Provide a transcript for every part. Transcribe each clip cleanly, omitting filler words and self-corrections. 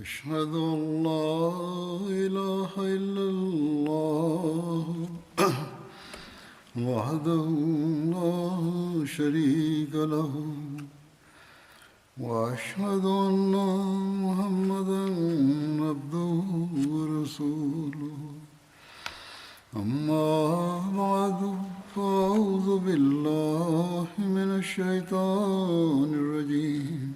أشهد أن لا إله إلا الله وحده لا شريك له وأشهد أن محمدا عبده ورسوله أما بعد فأعوذ بالله من الشيطان الرجيم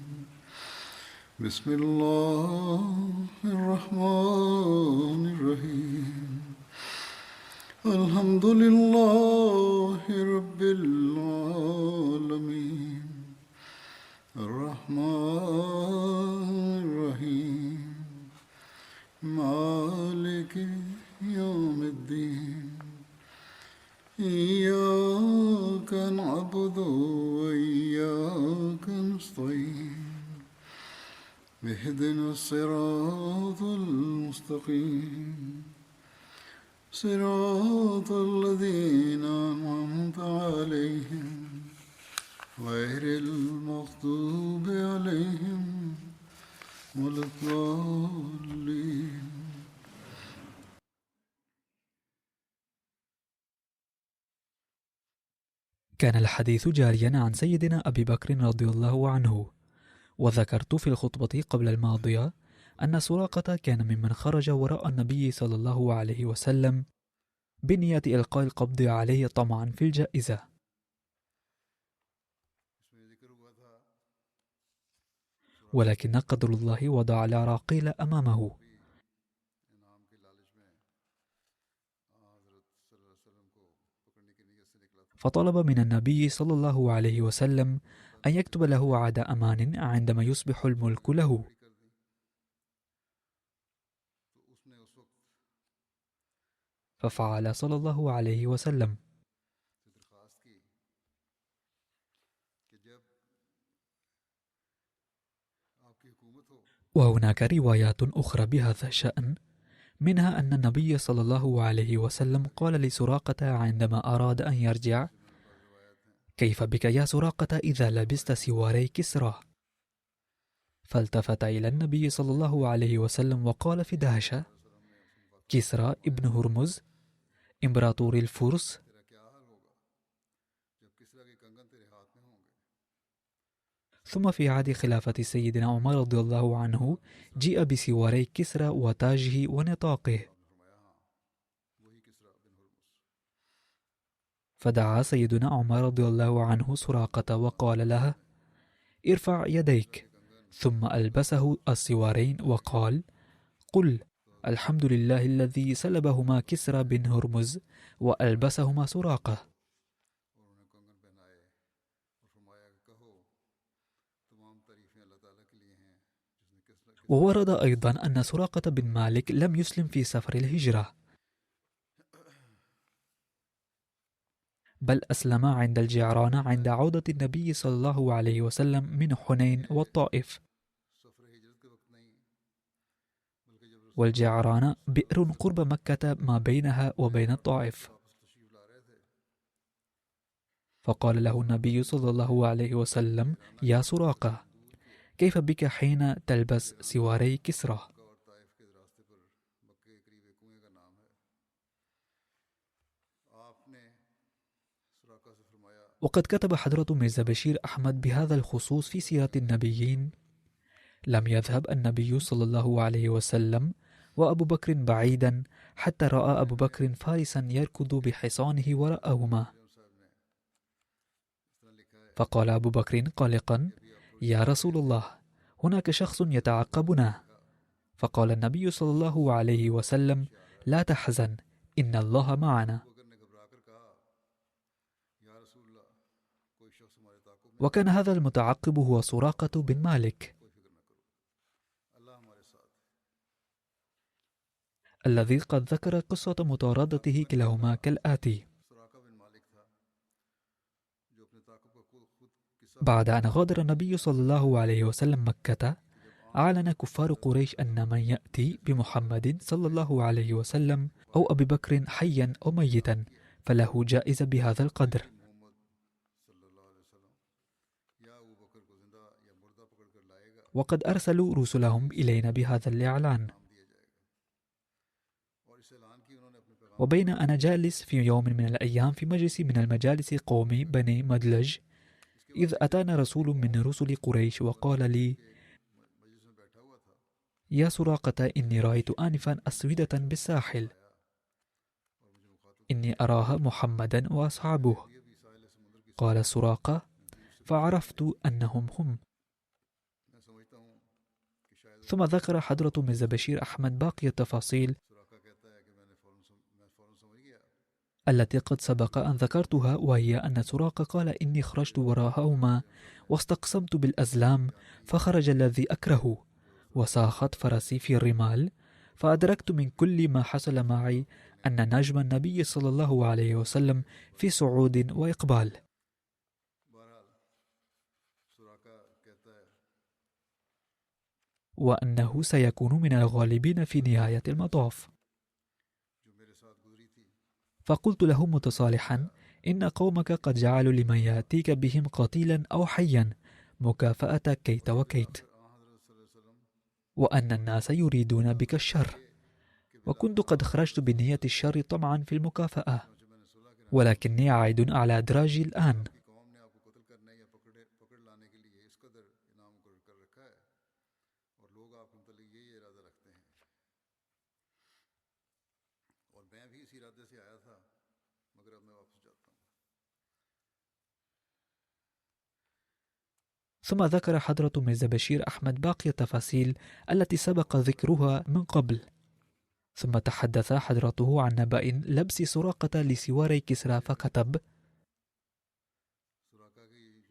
بسم الله الرحمن الرحيم الحمد لله رب العالمين الرحمن الرحيم مالك يوم الدين إياك نعبد وإياك نستعين اهدنا الصراط المستقيم صراط الذين أنعمت عليهم غير المغضوب عليهم ولا الضالين. كان الحديث جاريا عن سيدنا أبي بكر رضي الله عنه، وذكرت في الخطبة قبل الماضية أن سراقة كان ممن خرج وراء النبي صلى الله عليه وسلم بنية إلقاء القبض عليه طمعا في الجائزة، ولكن قدر الله وضع العراقيل أمامه، فطلب من النبي صلى الله عليه وسلم أن يكتب له عهد أمان عندما يصبح الملك له. ففعل صلى الله عليه وسلم. وهناك روايات أخرى بهذا الشأن، منها أن النبي صلى الله عليه وسلم قال لسراقة عندما أراد أن يرجع: كيف بك يا سراقة إذا لبست سواري كسرى؟ فالتفت إلى النبي صلى الله عليه وسلم وقال في دهشة: كسرى ابن هرمز إمبراطور الفرس. ثم في عهد خلافة سيدنا عمر رضي الله عنه جيء بسواري كسرى وتاجه ونطاقه، فدعا سيدنا عمر رضي الله عنه سراقة وقال لها: ارفع يديك، ثم ألبسه السوارين وقال: قل الحمد لله الذي سلبهما كسرى بن هرمز وألبسهما سراقة. وورد أيضا أن سراقة بن مالك لم يسلم في سفر الهجرة، بل أسلم عند الجعرانة عند عودة النبي صلى الله عليه وسلم من حنين والطائف. والجعرانة بئر قرب مكة ما بينها وبين الطائف. فقال له النبي صلى الله عليه وسلم: يا سراقة، كيف بك حين تلبس سواري كسرى؟ وقد كتب حضرة ميرزا بشير أحمد بهذا الخصوص في سيرة النبيين: لم يذهب النبي صلى الله عليه وسلم وأبو بكر بعيدا حتى رأى أبو بكر فارسا يركض بحصانه وراءهما، فقال أبو بكر قلقا: يا رسول الله، هناك شخص يتعقبنا. فقال النبي صلى الله عليه وسلم: لا تحزن، إن الله معنا. وكان هذا المتعقب هو سراقة بن مالك، الذي قد ذكر قصة مطاردته كلاهما كالآتي: بعد أن غادر النبي صلى الله عليه وسلم مكة، أعلن كفار قريش أن من يأتي بمحمد صلى الله عليه وسلم أو أبي بكر حيا أو ميتا فله جائزة بهذا القدر. وقد أرسلوا رسلهم إلينا بهذا الإعلان. وبين أنا جالس في يوم من الأيام في مجلس من المجالس قوم بني مدلج، إذ أتانا رسول من رسل قريش وقال لي: يا سراقة، إني رأيت آنفا أسودة بالساحل، إني أراها محمدا وأصحابه. قال سراقة: فعرفت أنهم هم. ثم ذكر حضرة ميرزا بشير أحمد باقي التفاصيل التي قد سبق أن ذكرتها، وهي أن سراقة قال: إني خرجت وراءهما واستقسمت بالأزلام، فخرج الذي أكره، وساخت فرسي في الرمال، فأدركت من كل ما حصل معي أن نجم النبي صلى الله عليه وسلم في صعود وإقبال، وأنه سيكون من الغالبين في نهاية المطاف. فقلت له متصالحا: إن قومك قد جعلوا لمن يأتيك بهم قتيلا أو حيا مكافأة كيت وكيت، وأن الناس يريدون بك الشر، وكنت قد خرجت بنية الشر طمعا في المكافأة، ولكني عائد على أدراجي الآن. ثم ذكر حضرة ميرزا بشير أحمد باقي التفاصيل التي سبق ذكرها من قبل، ثم تحدث حضرته عن نبأ لبس سراقة لسواري كسرى، فكتب: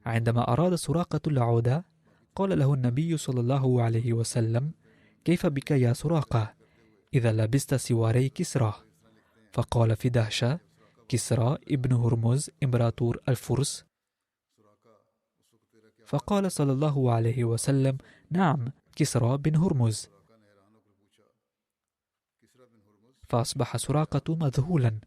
عندما أراد سراقة العودة قال له النبي صلى الله عليه وسلم: كيف بك يا سراقة إذا لبست سواري كسرى؟ فقال في دهشة: كسرى ابن هرمز إمبراطور الفرس. فقال صلى الله عليه وسلم: نعم، كسرى بن هرمز. فأصبح سراقة مذهولا،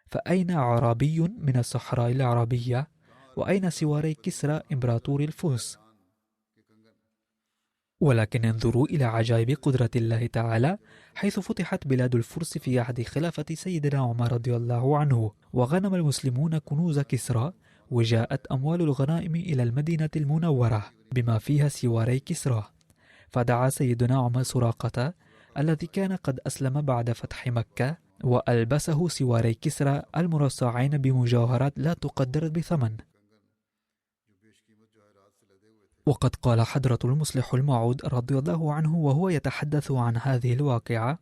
فأين أعرابي من الصحراء العربية؟ وأين سواري كسرى إمبراطور الفرس؟ ولكن انظروا إلى عجائب قدرة الله تعالى، حيث فتحت بلاد الفرس في عهد خلافة سيدنا عمر رضي الله عنه، وغنم المسلمون كنوز كسرى، وجاءت أموال الغنائم إلى المدينة المنورة بما فيها سواري كسرى. فدعا سيدنا عمر سراقة الذي كان قد أسلم بعد فتح مكة، وألبسه سواري كسرى المرصعين بمجوهرات لا تقدر بثمن. وقد قال حضرة المصلح الموعود رضي الله عنه وهو يتحدث عن هذه الواقعة: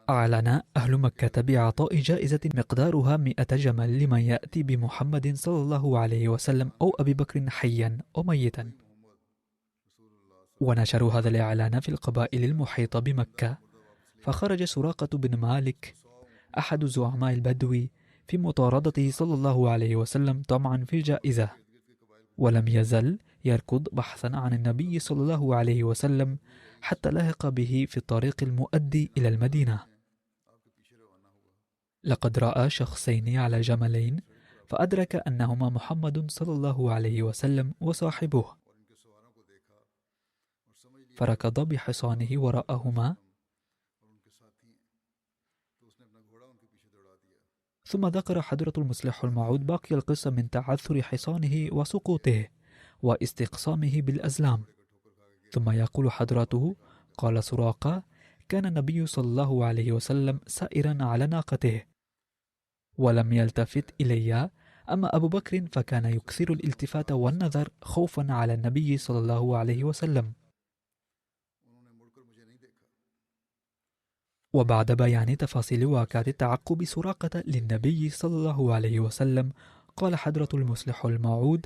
أعلن أهل مكة بإعطاء جائزة مقدارها 100 جمل لمن يأتي بمحمد صلى الله عليه وسلم أو أبي بكر حيا أو ميتا. ونشروا هذا الإعلان في القبائل المحيطة بمكة، فخرج سراقة بن مالك أحد زعماء البدو في مطاردته صلى الله عليه وسلم طمعا في الجائزة، ولم يزل يركض بحثا عن النبي صلى الله عليه وسلم حتى لحق به في الطريق المؤدي إلى المدينة. لقد رأى شخصين على جملين، فأدرك أنهما محمد صلى الله عليه وسلم وصاحبه، فركض بحصانه وراءهما. ثم ذكر حضرة المصلح الموعود باقي القصة من تعثر حصانه وسقوطه واستقسامه بالأزلام. ثم يقول حضرته: قال سراقة: كان النبي صلى الله عليه وسلم سائرا على ناقته ولم يلتفت إلي، أما أبو بكر فكان يكثر الالتفات والنظر خوفا على النبي صلى الله عليه وسلم. وبعد بيان تفاصيل واقعة التعقب سراقة للنبي صلى الله عليه وسلم، قال حضرة المصلح الموعود: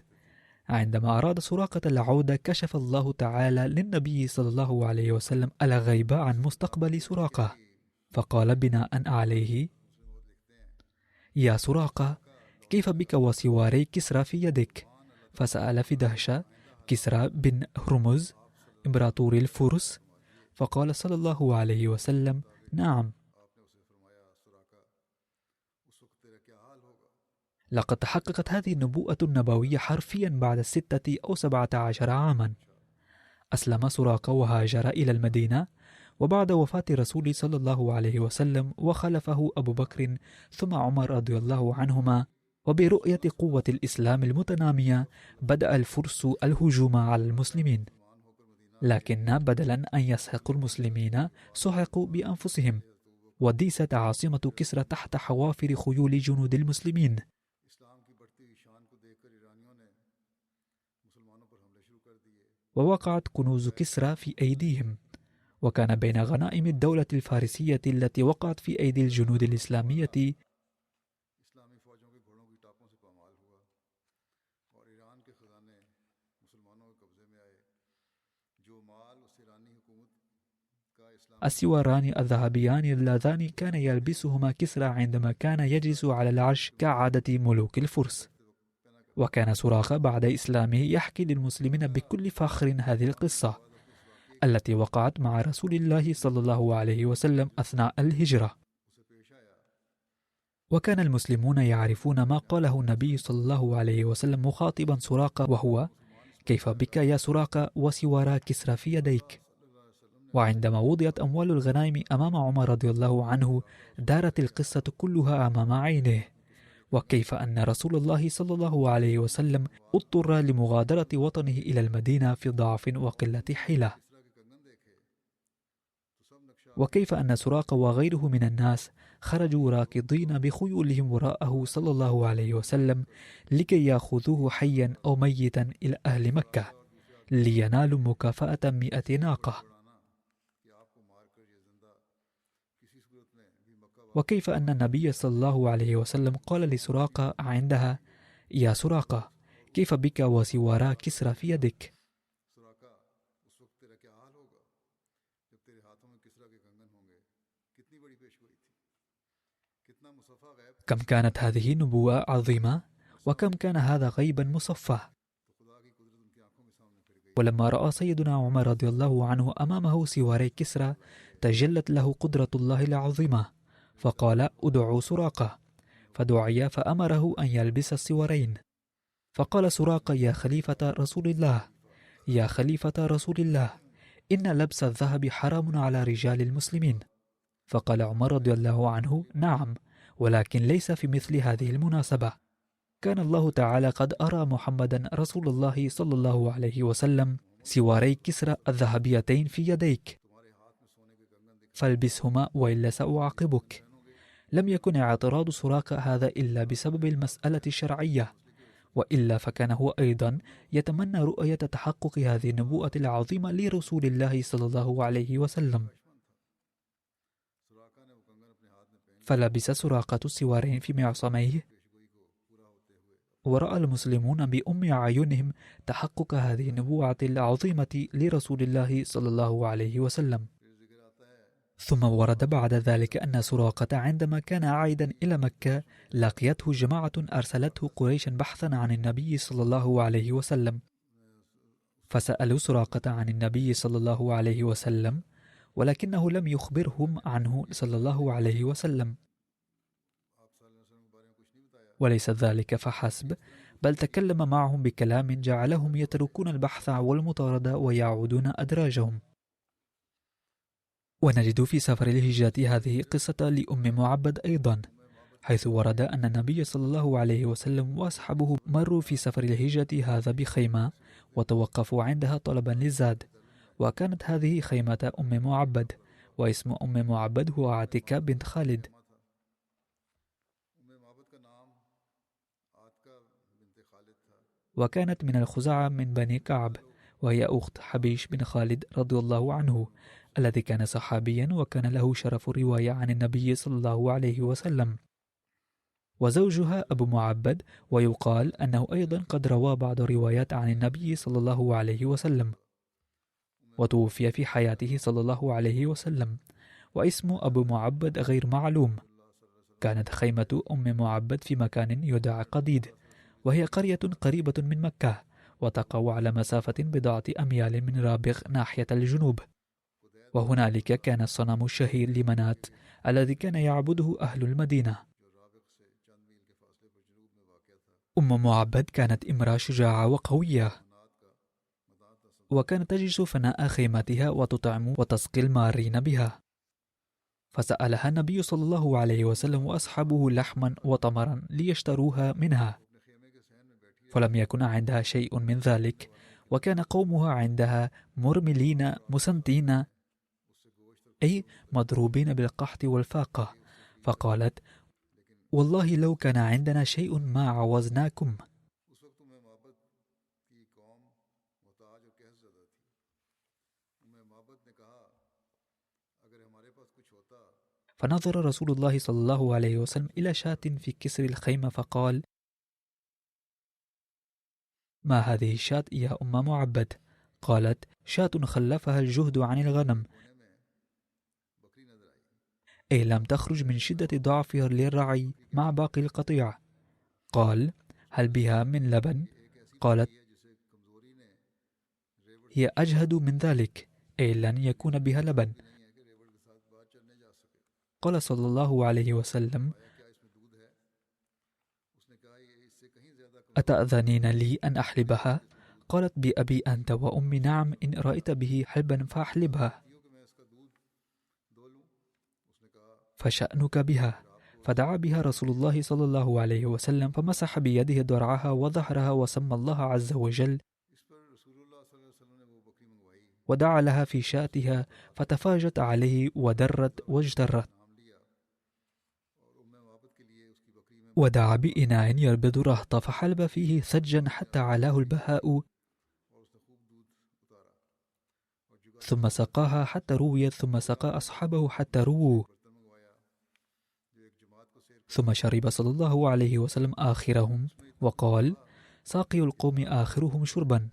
عندما أراد سراقة العودة كشف الله تعالى للنبي صلى الله عليه وسلم الغيب عن مستقبل سراقة، فقال بناء عليه: يا سراقة، كيف بك وسواري كسرى في يدك؟ فسأل في دهشة: كسرى بن هرمز إمبراطور الفرس؟ فقال صلى الله عليه وسلم: نعم. لقد تحققت هذه النبوءة النبوية حرفيا بعد 6 أو 17 عاما. أسلم سراقة وهاجر إلى المدينة، وبعد وفاة رسول صلى الله عليه وسلم وخلفه أبو بكر ثم عمر رضي الله عنهما، وبرؤية قوة الإسلام المتنامية بدأ الفرس الهجوم على المسلمين، لكن بدلا أن يسحقوا المسلمين سحقوا بأنفسهم، وديست عاصمة كسرى تحت حوافر خيول جنود المسلمين. ووقعت كنوز كسرى في أيديهم، وكان بين غنائم الدولة الفارسية التي وقعت في أيدي الجنود الإسلامية السواران الذهبيان اللذان كان يلبسهما كسرى عندما كان يجلس على العرش كعادة ملوك الفرس. وكان سراقة بعد إسلامه يحكي للمسلمين بكل فخر هذه القصة التي وقعت مع رسول الله صلى الله عليه وسلم أثناء الهجرة. وكان المسلمون يعرفون ما قاله النبي صلى الله عليه وسلم مخاطبا سراقة، وهو: كيف بك يا سراقة وسوارا كسرى في يديك؟ وعندما وضعت أموال الغنائم أمام عمر رضي الله عنه دارت القصة كلها أمام عينه، وكيف أن رسول الله صلى الله عليه وسلم اضطر لمغادرة وطنه إلى المدينة في ضعف وقلة حيلة، وكيف أن سراقة وغيره من الناس خرجوا راكضين بخيولهم وراءه صلى الله عليه وسلم لكي يأخذوه حيا أو ميتا إلى أهل مكة لينالوا مكافأة 100 ناقة. وكيف أن النبي صلى الله عليه وسلم قال لسراقة عندها: يا سراقة، كيف بك وسوارا كسرى في يدك؟ كم كانت هذه نبوة عظيمة، وكم كان هذا غيبا مصفى. ولما رأى سيدنا عمر رضي الله عنه أمامه سواري كسرى تجلت له قدرة الله العظيمة، فقال: ادعوا سراقة. فدعي فأمره أن يلبس السوارين. فقال سراقة: يا خليفة رسول الله، يا خليفة رسول الله، إن لبس الذهب حرام على رجال المسلمين. فقال عمر رضي الله عنه: نعم، ولكن ليس في مثل هذه المناسبة. كان الله تعالى قد أرى محمدا رسول الله صلى الله عليه وسلم سواري كسرى الذهبيتين في يديك، فالبسهما وإلا سأعاقبك. لم يكن اعتراض سراقة هذا إلا بسبب المسألة الشرعية، وإلا فكان هو أيضا يتمنى رؤية تحقق هذه النبوءة العظيمة لرسول الله صلى الله عليه وسلم. فلبس سراقة السوارين في معصميه، ورأى المسلمون بأم أعينهم تحقق هذه النبوة العظيمة لرسول الله صلى الله عليه وسلم. ثم ورد بعد ذلك أن سراقة عندما كان عائدا إلى مكة لقيته جماعة أرسلته قريشا بحثا عن النبي صلى الله عليه وسلم، فسألوا سراقة عن النبي صلى الله عليه وسلم، ولكنه لم يخبرهم عنه صلى الله عليه وسلم. وليس ذلك فحسب، بل تكلم معهم بكلام جعلهم يتركون البحث والمطاردة ويعودون أدراجهم. ونجد في سفر الهجرة هذه قصة لأم معبد أيضا، حيث ورد أن النبي صلى الله عليه وسلم وأصحابه مروا في سفر الهجرة هذا بخيمة وتوقفوا عندها طلبا للزاد، وكانت هذه خيمة أم معبد، واسم أم معبد هو عاتكة بنت خالد. وكانت من الخزاعة من بني كعب، وهي أخت حبيش بن خالد رضي الله عنه الذي كان صحابيا وكان له شرف الرواية عن النبي صلى الله عليه وسلم. وزوجها أبو معبد، ويقال أنه أيضا قد روى بعض الروايات عن النبي صلى الله عليه وسلم، وتوفي في حياته صلى الله عليه وسلم، واسم أبو معبد غير معلوم. كانت خيمة أم معبد في مكان يدعى قديد، وهي قرية قريبة من مكة، وتقع على مسافة 1 أميال من رابغ ناحية الجنوب. وهنالك كان الصنم الشهير لمنات الذي كان يعبده أهل المدينة. أم معبد كانت امرأة شجاعة وقوية، وكانت تجلس فناء خيمتها وتطعم وتسقي المارين بها. فسألها النبي صلى الله عليه وسلم وأصحابه لحما وتمرا ليشتروها منها، فلم يكن عندها شيء من ذلك، وكان قومها عندها مرملين مسنتين، أي مضروبين بالقحط والفاقة. فقالت: والله لو كان عندنا شيء ما عوزناكم. فنظر رسول الله صلى الله عليه وسلم إلى شاة في كسر الخيمة فقال: ما هذه الشاة يا أم معبد؟ قالت: شاة خلفها الجهد عن الغنم، أي لم تخرج من شدة ضعفها للرعي مع باقي القطيع. قال: هل بها من لبن؟ قالت: هي أجهد من ذلك، أي لن يكون بها لبن. قال صلى الله عليه وسلم: أتأذنين لي أن أحلبها؟ قالت: بأبي أنت وأمي نعم، إن رأيت به حلبا فأحلبها، فشأنك بها. فدعا بها رسول الله صلى الله عليه وسلم، فمسح بيده ضرعها وظهرها وسمى الله عز وجل، ودعا لها في شاتها فتفاجت عليه ودرت واجترت. ودعا بإناء يربض رهط فحلب فيه ثجا حتى علاه البهاء، ثم سقاها حتى رويت، ثم سقى أصحابه حتى رووا، ثم شرب صلى الله عليه وسلم آخرهم وقال: ساقي القوم آخرهم شربا.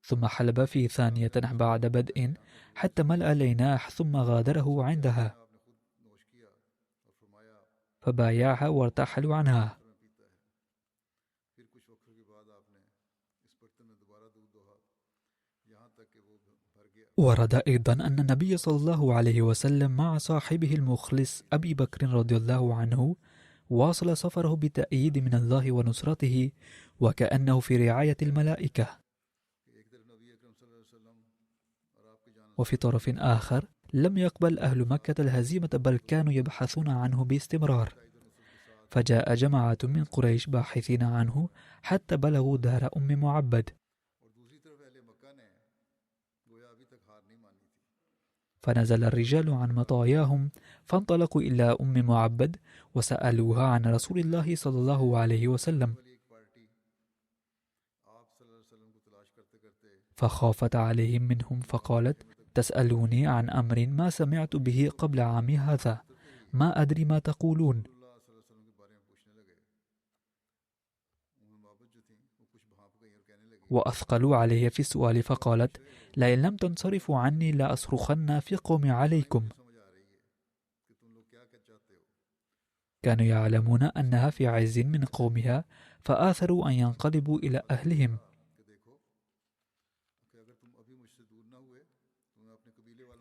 ثم حلب في ثانية بعد بدء حتى ملأ الإناء، ثم غادره عندها فبايعها وارتحلوا عنها. ورد أيضا أن النبي صلى الله عليه وسلم مع صاحبه المخلص أبي بكر رضي الله عنه واصل سفره بتأييد من الله ونصرته، وكأنه في رعاية الملائكة. وفي طرف آخر لم يقبل أهل مكة الهزيمة، بل كانوا يبحثون عنه باستمرار، فجاء جماعة من قريش باحثين عنه حتى بلغوا دار أم معبد، فنزل الرجال عن مطاياهم فانطلقوا إلى أم معبد وسألوها عن رسول الله صلى الله عليه وسلم، فخافت عليهم منهم فقالت: تسألوني عن أمر ما سمعت به قبل عامي هذا، ما أدري ما تقولون. وأثقلوا عليه في السؤال فقالت: لئن لم تنصرفوا عني لأصرخن في قومي عليكم. كانوا يعلمون أنها في عز من قومها، فآثروا أن ينقلبوا إلى أهلهم.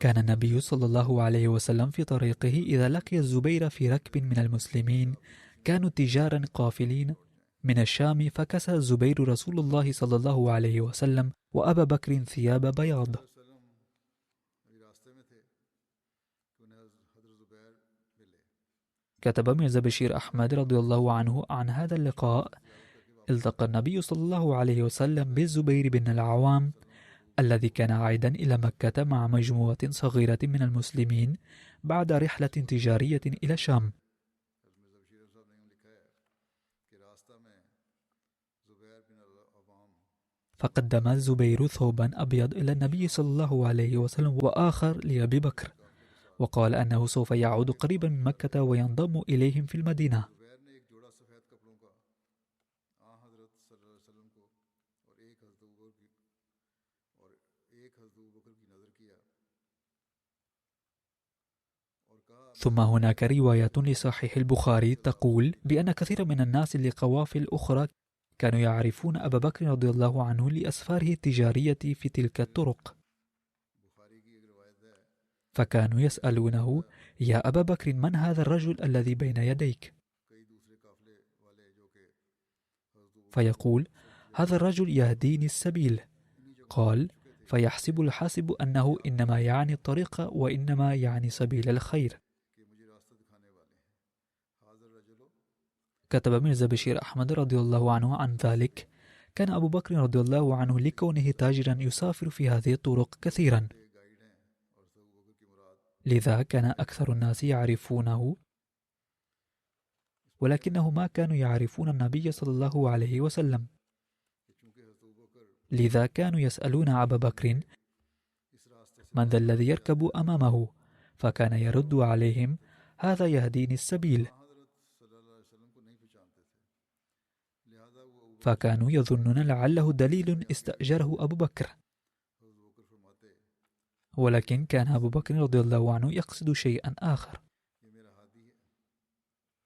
كان النبي صلى الله عليه وسلم في طريقه إذا لقي الزبير في ركب من المسلمين، كانوا تجارا قافلين من الشام، فكسى الزبير رسول الله صلى الله عليه وسلم وأبا بكر ثياب بياض. كتب ميرزا بشير أحمد رضي الله عنه عن هذا اللقاء: التقى النبي صلى الله عليه وسلم بالزبير بن العوام الذي كان عائدا إلى مكة مع مجموعة صغيرة من المسلمين بعد رحلة تجارية إلى الشام. فقدم الزبير ثوبا أبيض إلى النبي صلى الله عليه وسلم وآخر لأبي بكر، وقال أنه سوف يعود قريبا من مكة وينضم إليهم في المدينة. ثم هناك رواية لصحيح البخاري تقول بأن كثير من الناس لقوافل أخرى كانوا يعرفون أبا بكر رضي الله عنه لأسفاره التجارية في تلك الطرق، فكانوا يسألونه: يا أبا بكر، من هذا الرجل الذي بين يديك؟ فيقول: هذا الرجل يهديني السبيل. قال: فيحسب الحاسب أنه إنما يعني الطريق وإنما يعني سبيل الخير. كتب ميرزا بشير أحمد رضي الله عنه عن ذلك: كان أبو بكر رضي الله عنه لكونه تاجرا يسافر في هذه الطرق كثيرا، لذا كان أكثر الناس يعرفونه، ولكنه ما كانوا يعرفون النبي صلى الله عليه وسلم، لذا كانوا يسألون أبا بكر: من ذا الذي يركب أمامه؟ فكان يرد عليهم: هذا يهديني السبيل. فكانوا يظنون لعله دليل استأجره أبو بكر، ولكن كان أبو بكر رضي الله عنه يقصد شيئا آخر.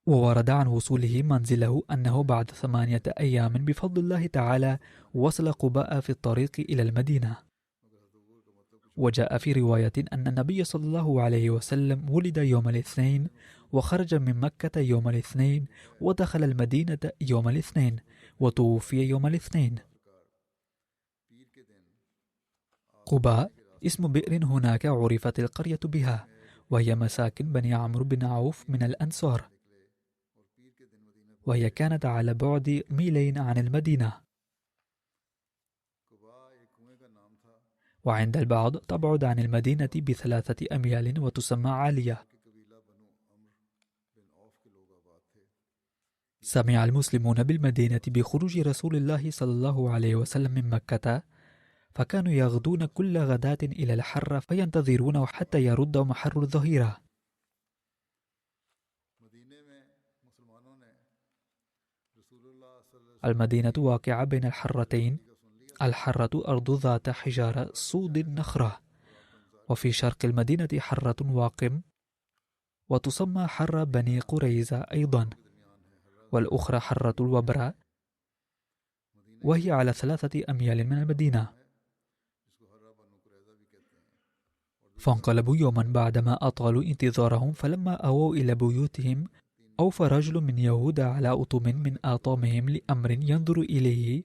وورد عن وصوله منزله أنه بعد 8 أيام بفضل الله تعالى وصل قباء في الطريق إلى المدينة. وجاء في رواية أن النبي صلى الله عليه وسلم ولد يوم الاثنين، وخرج من مكة يوم الاثنين، ودخل المدينة يوم الاثنين، وتوفي يوم الاثنين. قباء اسم بئر هناك عرفت القرية بها، وهي مساكن بني عمرو بن عوف من الأنصار، وهي كانت على بعد 2 ميل عن المدينة، وعند البعض تبعد عن المدينة ب3 أميال وتسمى عالية. سمع المسلمون بالمدينة بخروج رسول الله صلى الله عليه وسلم من مكة، فكانوا يغدون كل غداة إلى الحرة فينتظرونه حتى يرد محر الظهيرة. المدينة واقعة بين الحرتين، الحرة أرض ذات حجارة صود نخرة، وفي شرق المدينة حرة واقم وتسمى حرة بني قريظة أيضا، والأخرى حرة الوبرة وهي على 3 أميال من المدينة. فانقلبوا يوما بعدما أطالوا انتظارهم، فلما أووا إلى بيوتهم أوفى رجل من يهود على أطم من آطامهم لأمر ينظر إليه،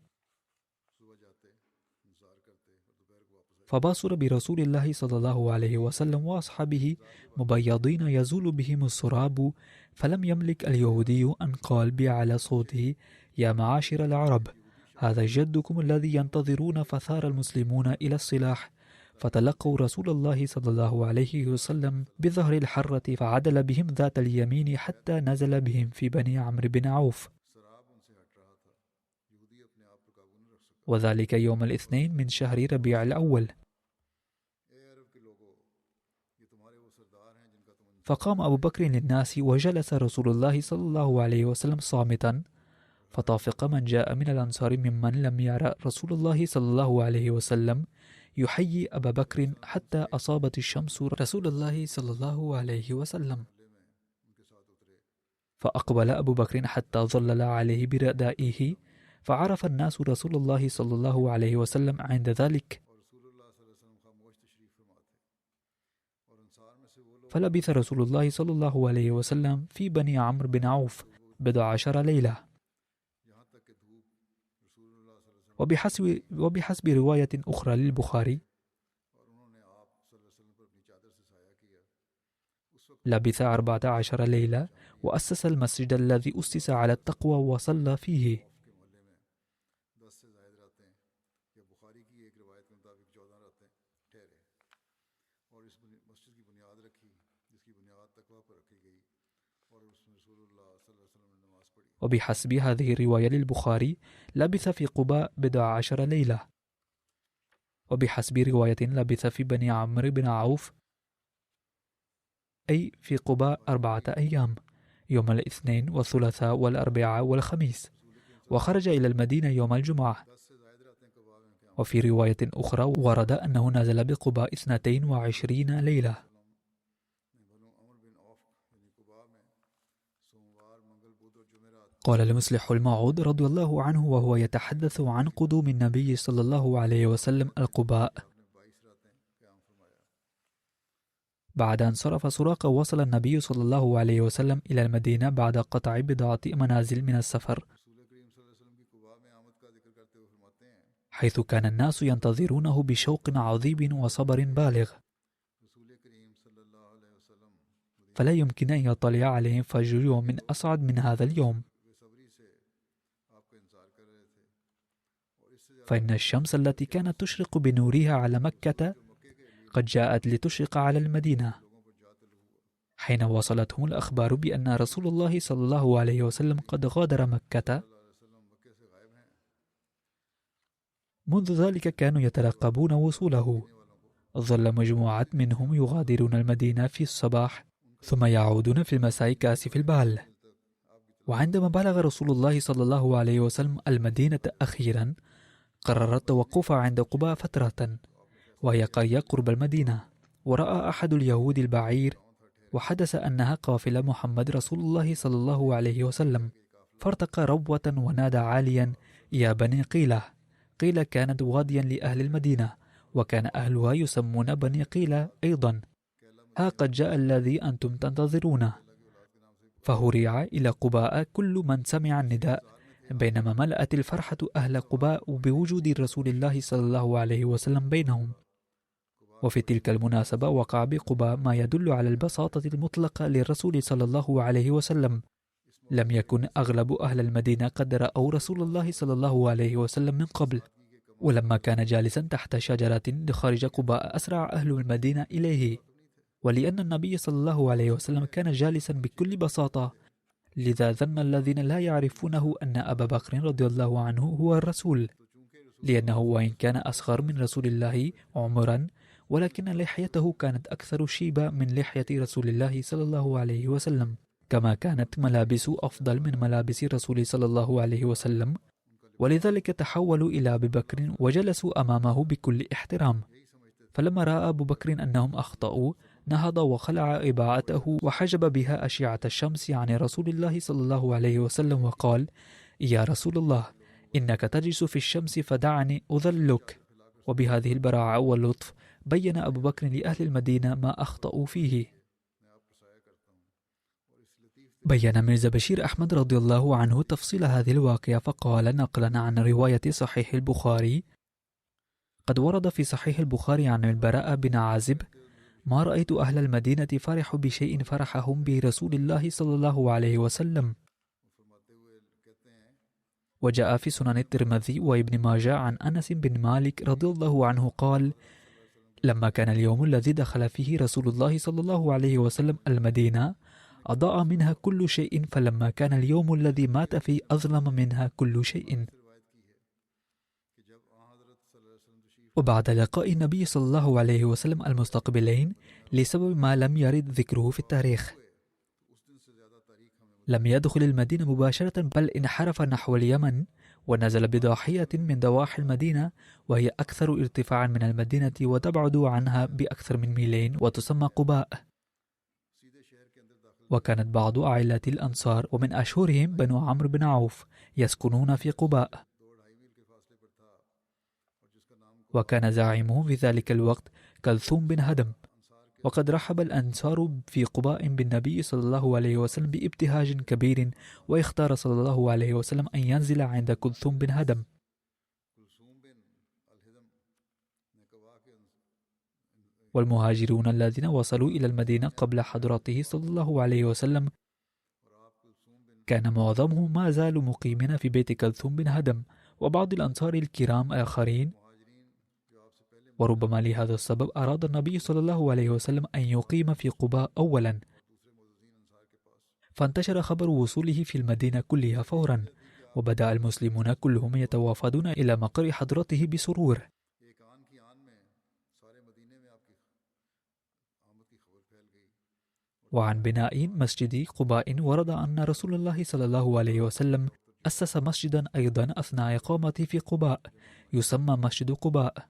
فباصر برسول الله صلى الله عليه وسلم وأصحابه مبيضين يزول بهم السراب، فلم يملك اليهودي أن قال بأعلى صوته: يا معاشر العرب، هذا جدكم الذي ينتظرون. فثار المسلمون إلى السلاح، فتلقوا رسول الله صلى الله عليه وسلم بظهر الحرة، فعدل بهم ذات اليمين حتى نزل بهم في بني عمرو بن عوف، وذلك يوم الاثنين من شهر ربيع الأول. فقام أبو بكر للناس، وجلس رسول الله صلى الله عليه وسلم صامتا، فطافق من جاء من الأنصار ممن لم يرى رسول الله صلى الله عليه وسلم يحيي أبا بكر حتى أصابت الشمس رسول الله صلى الله عليه وسلم، فأقبل أبو بكر حتى ظلل عليه بردائه، فعرف الناس رسول الله صلى الله عليه وسلم عند ذلك. فلبث رسول الله صلى الله عليه وسلم في بني عمرو بن عوف 11 ليلة. وبحسب رواية أخرى للبخاري لبث 14 ليلة، وأسس المسجد الذي أسس على التقوى وصلى فيه. وبحسب هذه الرواية للبخاري لبث في قباء 11 ليلة. وبحسب رواية لبث في بني عمرو بن عوف أي في قباء 4 أيام، يوم الاثنين والثلاثاء والأربعاء والخميس، وخرج إلى المدينة يوم الجمعة. وفي رواية أخرى ورد أنه نزل بقباء 22 ليلة. قال المصلح الموعود رضي الله عنه وهو يتحدث عن قدوم النبي صلى الله عليه وسلم القباء: بعد أن صرف سراقة، وصل النبي صلى الله عليه وسلم إلى المدينة بعد قطع 10 منازل من السفر، حيث كان الناس ينتظرونه بشوق عظيم وصبر بالغ، فلا يمكن أن يطلع عليهم فجر يوم أصعد من هذا اليوم. فإن الشمس التي كانت تشرق بنورها على مكة قد جاءت لتشرق على المدينة. حين وصلتهم الأخبار بأن رسول الله صلى الله عليه وسلم قد غادر مكة، منذ ذلك كانوا يترقبون وصوله. ظل مجموعة منهم يغادرون المدينة في الصباح ثم يعودون في المساء كاسف البال. وعندما بلغ رسول الله صلى الله عليه وسلم المدينة أخيرا، قرر التوقف عند قباء فترة، وهي قرية قرب المدينة. ورأى أحد اليهود البعير، وحدث أنها قافلة محمد رسول الله صلى الله عليه وسلم، فارتقى ربوة ونادى عاليا: يا بني قيلة. قيلة كانت واديا لأهل المدينة، وكان أهلها يسمون بني قيلة أيضا. ها قد جاء الذي أنتم تنتظرونه. فهرع إلى قباء كل من سمع النداء، بينما ملأت الفرحة أهل قباء بوجود رسول الله صلى الله عليه وسلم بينهم. وفي تلك المناسبة وقع بقباء ما يدل على البساطة المطلقة للرسول صلى الله عليه وسلم. لم يكن أغلب أهل المدينة قد رأوا رسول الله صلى الله عليه وسلم من قبل، ولما كان جالسا تحت شجرة خارج قباء أسرع أهل المدينة إليه. ولأن النبي صلى الله عليه وسلم كان جالسا بكل بساطة، لذا ظن الذين لا يعرفونه أن أبا بكر رضي الله عنه هو الرسول، لأنه وإن كان أصغر من رسول الله عمرا، ولكن لحيته كانت أكثر شيبة من لحية رسول الله صلى الله عليه وسلم، كما كانت ملابس أفضل من ملابس رسول صلى الله عليه وسلم. ولذلك تحولوا إلى أبي بكر وجلسوا أمامه بكل احترام. فلما رأى أبو بكر أنهم أخطأوا، نهض وخلع إباعته وحجب بها أشعة الشمس عن رسول الله صلى الله عليه وسلم، وقال: يا رسول الله، إنك تجلس في الشمس فدعني أظلك. وبهذه البراعة واللطف بين أبو بكر لأهل المدينة ما أخطأوا فيه. بين ميرزا بشير أحمد رضي الله عنه تفصيل هذه الواقعة، فقال نقلا عن رواية صحيح البخاري: قد ورد في صحيح البخاري عن البراء بن عازب: ما رأيت أهل المدينة فرحوا بشيء فرحهم به رسول الله صلى الله عليه وسلم. وجاء في سنن الترمذي وابن ماجه عن أنس بن مالك رضي الله عنه قال: لما كان اليوم الذي دخل فيه رسول الله صلى الله عليه وسلم المدينة، أضاء منها كل شيء، فلما كان اليوم الذي مات فيه أظلم منها كل شيء. وبعد لقاء النبي صلى الله عليه وسلم المستقبلين، لسبب ما لم يرد ذكره في التاريخ، لم يدخل المدينة مباشرة، بل انحرف نحو اليمن ونزل بضاحية من ضواحي المدينة، وهي أكثر ارتفاعا من المدينة وتبعد عنها بأكثر من ميلين، وتسمى قباء. وكانت بعض عائلات الأنصار ومن أشهرهم بنو عمرو بن عوف يسكنون في قباء، وكان زعيمهم في ذلك الوقت كلثوم بن هدم. وقد رحب الأنصار في قباء بالنبي صلى الله عليه وسلم بابتهاج كبير، واختار صلى الله عليه وسلم أن ينزل عند كلثوم بن هدم. والمهاجرون الذين وصلوا إلى المدينة قبل حضرته صلى الله عليه وسلم كان معظمهم ما زالوا مقيمين في بيت كلثوم بن هدم، وبعض الأنصار الكرام آخرين. وربما لهذا السبب أراد النبي صلى الله عليه وسلم أن يقيم في قباء أولا، فانتشر خبر وصوله في المدينة كلها فورا، وبدأ المسلمون كلهم يتوافدون إلى مقر حضرته بسرور. وعن بناء مسجد قباء ورد أن رسول الله صلى الله عليه وسلم أسس مسجدا أيضا أثناء إقامته في قباء، يسمى مسجد قباء.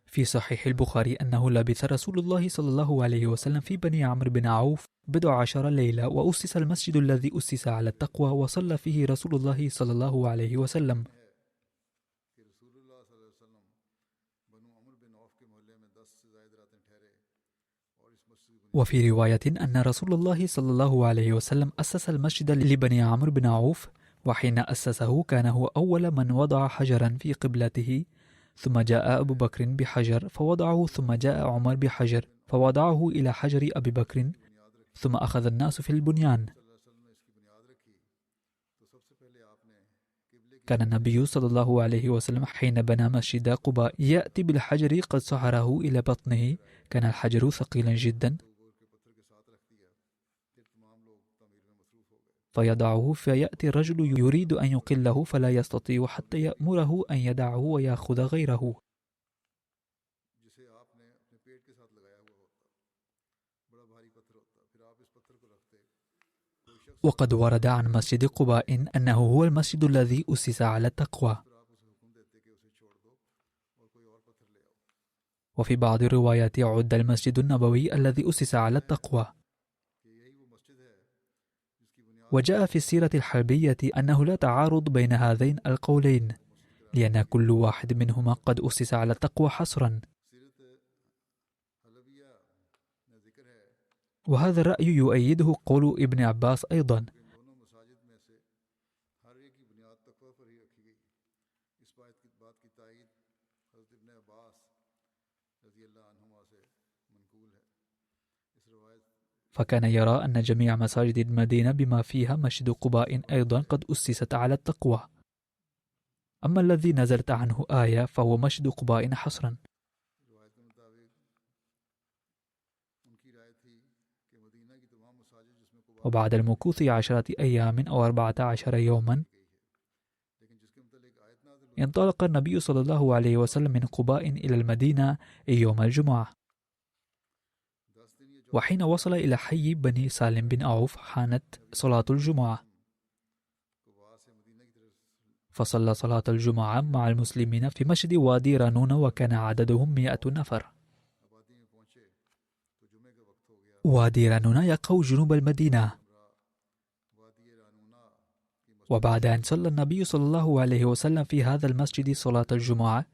في صحيح البخاري أنه لبث رسول الله صلى الله عليه وسلم في بني عمرو بن عوف 11 ليلة، وأسس المسجد الذي أسس على التقوى، وصلى فيه رسول الله صلى الله عليه وسلم. وفي رواية أن رسول الله صلى الله عليه وسلم أسس المسجد لبني عمرو بن عوف، وحين أسسه كان هو أول من وضع حجرا في قبلته، ثم جاء أبو بكر بحجر فوضعه، ثم جاء عمر بحجر فوضعه إلى حجر أبي بكر، ثم أخذ الناس في البنيان. كان النبي صلى الله عليه وسلم حين بنى مسجد قباء يأتي بالحجر قد سحره إلى بطنه، كان الحجر ثقيلا جدا، فيضعه، فيأتي الرجل يريد أن يقله فلا يستطيع حتى يأمره أن يدعه ويأخذ غيره. وقد ورد عن مسجد قباء أنه هو المسجد الذي أسس على التقوى. وفي بعض الروايات عد المسجد النبوي الذي أسس على التقوى. وجاء في السيرة الحربية أنه لا تعارض بين هذين القولين، لأن كل واحد منهما قد أسس على التقوى حصرا. وهذا الرأي يؤيده قول ابن عباس أيضا. فكان يرى أن جميع مساجد المدينة بما فيها مسجد قباء أيضا قد أسست على التقوى. أما الذي نزلت عنه آية فهو مسجد قباء حصرا. وبعد المكوث 10 أيام أو 14 يوما انطلق النبي صلى الله عليه وسلم من قباء إلى المدينة يوم الجمعة. وحين وصل إلى حي بني سالم بن عوف حانت صلاة الجمعة، فصلى صلاة الجمعة مع المسلمين في مسجد وادي رانون، وكان عددهم 100 نفر. وادي رانون يقع جنوب المدينة. وبعد أن صلى النبي صلى الله عليه وسلم في هذا المسجد صلاة الجمعة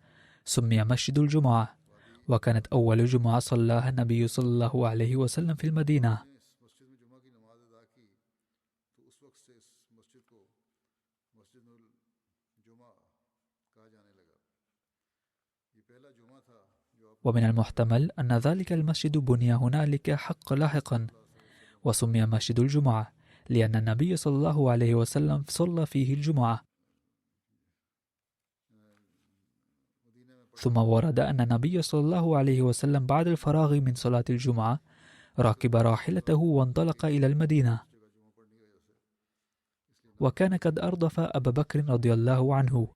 سمي مسجد الجمعة، وكانت أول جمعة صلاها النبي صلى الله عليه وسلم في المدينة. ومن المحتمل أن ذلك المسجد بني هنالك حق لاحقا وسمي مسجد الجمعة، لأن النبي صلى الله عليه وسلم صلى فيه الجمعة. ثم ورد أن النبي صلى الله عليه وسلم بعد الفراغ من صلاة الجمعة راكب راحلته وانطلق إلى المدينة، وكان قد أردف أبا بكر رضي الله عنه.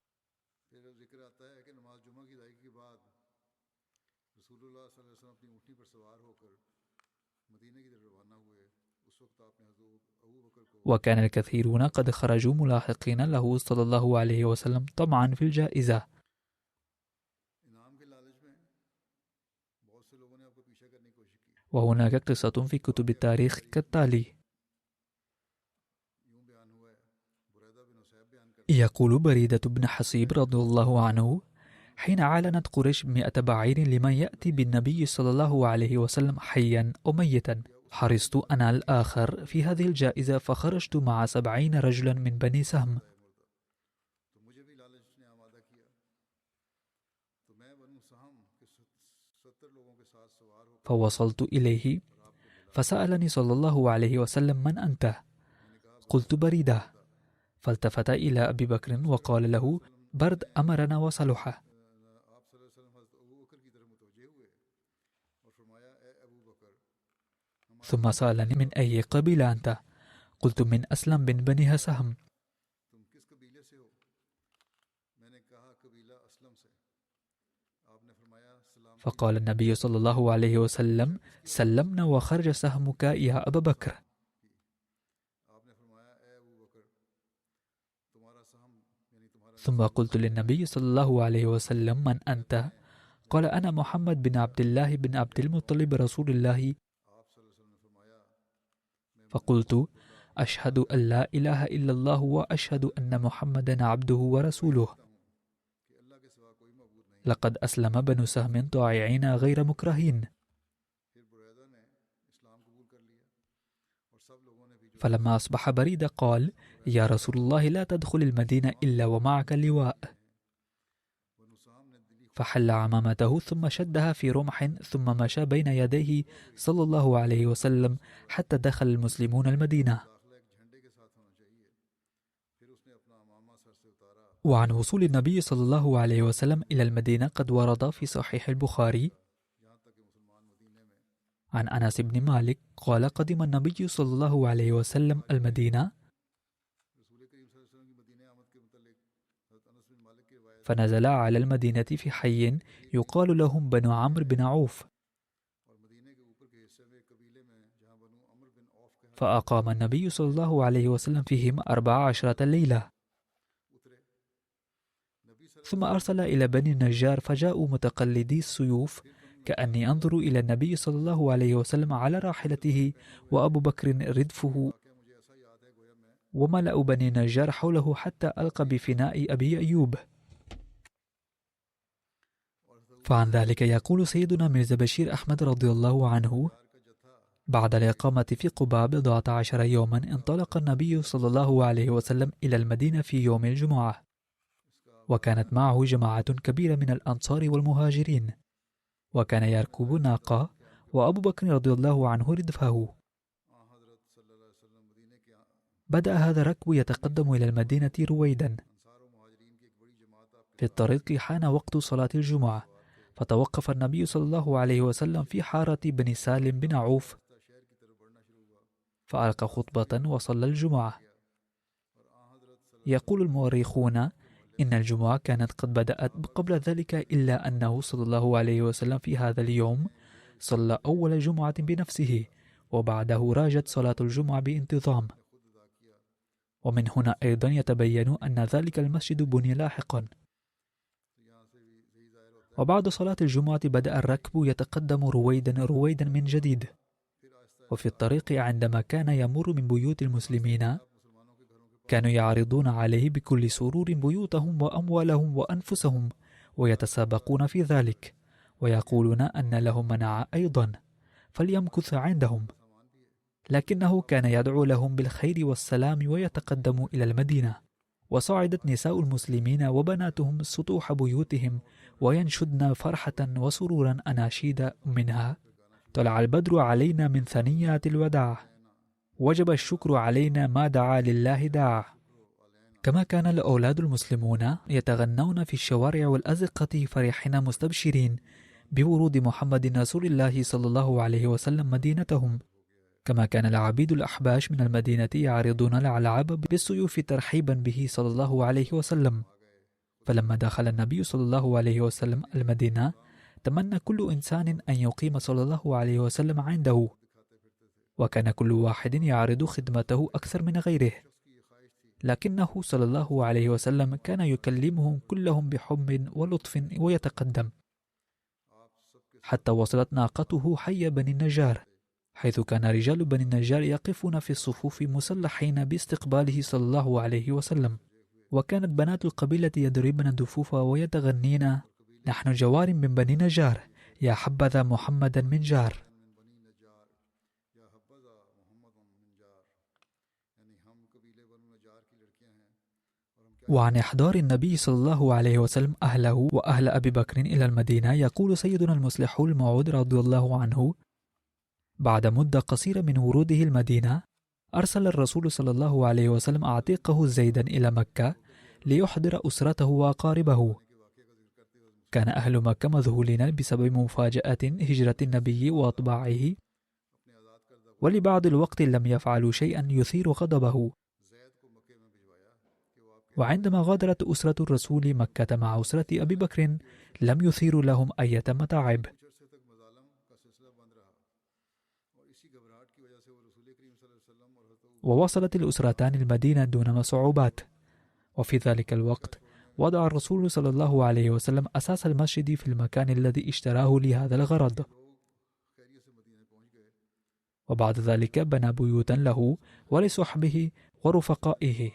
وكان الكثيرون قد خرجوا ملاحقين له صلى الله عليه وسلم طمعا في الجائزة. وهناك قصة في كتب التاريخ كالتالي: يقول بريدة بن حصيب رضي الله عنه: حين أعلنت قريش 100 بعير لمن يأتي بالنبي صلى الله عليه وسلم حيا أو ميتا، حرصت أنا الآخر في هذه الجائزة، فخرجت مع 70 رجلا من بني سهم، فوصلت إليه فسألني صلى الله عليه وسلم: من أنت؟ قلت: بريدة. فالتفت إلى أبي بكر وقال له: برد أمرنا وصلح. ثم سألني: من أي قبيلة أنت؟ قلت: من أسلم بن بني سهم. فقال النبي صلى الله عليه وسلم: سلمنا وخرج سهمك يا أبا بكر. ثم قلت للنبي صلى الله عليه وسلم: من أنت؟ قال: أنا محمد بن عبد الله بن عبد المطلب رسول الله. فقلت: أشهد أن لا إله إلا الله وأشهد أن محمدا عبده ورسوله. لقد أسلم بنو سهم طائعين غير مكرهين. فلما أصبح بريدة قال: يا رسول الله لا تدخل المدينة إلا ومعك لواء. فحل عمامته ثم شدها في رمح ثم مشى بين يديه صلى الله عليه وسلم حتى دخل المسلمون المدينة. وعن وصول النبي صلى الله عليه وسلم إلى المدينة قد ورد في صحيح البخاري عن أنس بن مالك قال: قدم النبي صلى الله عليه وسلم المدينة فنزل على المدينة في حي يقال لهم بنو عمرو بن عوف، فأقام النبي صلى الله عليه وسلم فيهم 14 ليلة، ثم أرسل إلى بني النجار فجاءوا متقلدي السيوف كأني أنظر إلى النبي صلى الله عليه وسلم على راحلته وأبو بكر ردفه وملأ بني النجار حوله حتى ألقى بفناء أبي أيوب. فعن ذلك يقول سيدنا ميرزا بشير أحمد رضي الله عنه: بعد الإقامة في قباء 14 يوما انطلق النبي صلى الله عليه وسلم إلى المدينة في يوم الجمعة، وكانت معه جماعة كبيرة من الأنصار والمهاجرين، وكان يركب ناقة وأبو بكر رضي الله عنه ردفه. بدأ هذا الركب يتقدم إلى المدينة رويدا. في الطريق حان وقت صلاة الجمعة، فتوقف النبي صلى الله عليه وسلم في حارة بني سالم بن عوف فألقى خطبة وصلى الجمعة. يقول المؤرخون إن الجمعة كانت قد بدأت قبل ذلك، إلا أنه صلى الله عليه وسلم في هذا اليوم صلى أول جمعة بنفسه، وبعده راجت صلاة الجمعة بانتظام. ومن هنا أيضا يتبين أن ذلك المسجد بني لاحقا. وبعد صلاة الجمعة بدأ الركب يتقدم رويدا من جديد. وفي الطريق عندما كان يمر من بيوت المسلمين كانوا يعرضون عليه بكل سرور بيوتهم وأموالهم وأنفسهم، ويتسابقون في ذلك، ويقولون أن لهم منع أيضا فليمكث عندهم، لكنه كان يدعو لهم بالخير والسلام ويتقدم إلى المدينة. وصعدت نساء المسلمين وبناتهم سطوح بيوتهم وينشدن فرحة وسرورا أناشيد منها: طلع البدر علينا من ثنيات الوداع، وجب الشكر علينا ما دعا لله داع. كما كان الأولاد المسلمون يتغنون في الشوارع والأزقة فرحين مستبشرين بورود محمد رسول الله صلى الله عليه وسلم مدينتهم، كما كان العبيد الأحباش من المدينة يعرضون الألعاب بالسيوف ترحيبا به صلى الله عليه وسلم. فلما دخل النبي صلى الله عليه وسلم المدينة تمنى كل إنسان أن يقيم صلى الله عليه وسلم عنده، وكان كل واحد يعرض خدمته أكثر من غيره، لكنه صلى الله عليه وسلم كان يكلمهم كلهم بحب ولطف ويتقدم، حتى وصلت ناقته حي بني النجار، حيث كان رجال بني النجار يقفون في الصفوف مسلحين باستقباله صلى الله عليه وسلم. وكانت بنات القبيلة يضربن الدفوف ويتغنين: نحن جوار من بني نجار، يا حبذا محمدا من جار. وعن إحضار النبي صلى الله عليه وسلم أهله وأهل أبي بكر إلى المدينة يقول سيدنا المصلح الموعود رضي الله عنه: بعد مدة قصيرة من وروده المدينة أرسل الرسول صلى الله عليه وسلم عتيقه زيدا إلى مكة ليحضر أسرته وأقاربه. كان أهل مكة مذهولين بسبب مفاجأة هجرة النبي وأطباعه، ولبعض الوقت لم يفعلوا شيئا يثير غضبه. وعندما غادرت أسرة الرسول مكة مع أسرة أبي بكر لم يثيروا لهم أي متاعب، ووصلت الأسرتان المدينة دون صعوبات. وفي ذلك الوقت وضع الرسول صلى الله عليه وسلم أساس المسجد في المكان الذي اشتراه لهذا الغرض، وبعد ذلك بنى بيوتا له ولصحبه ورفقائه.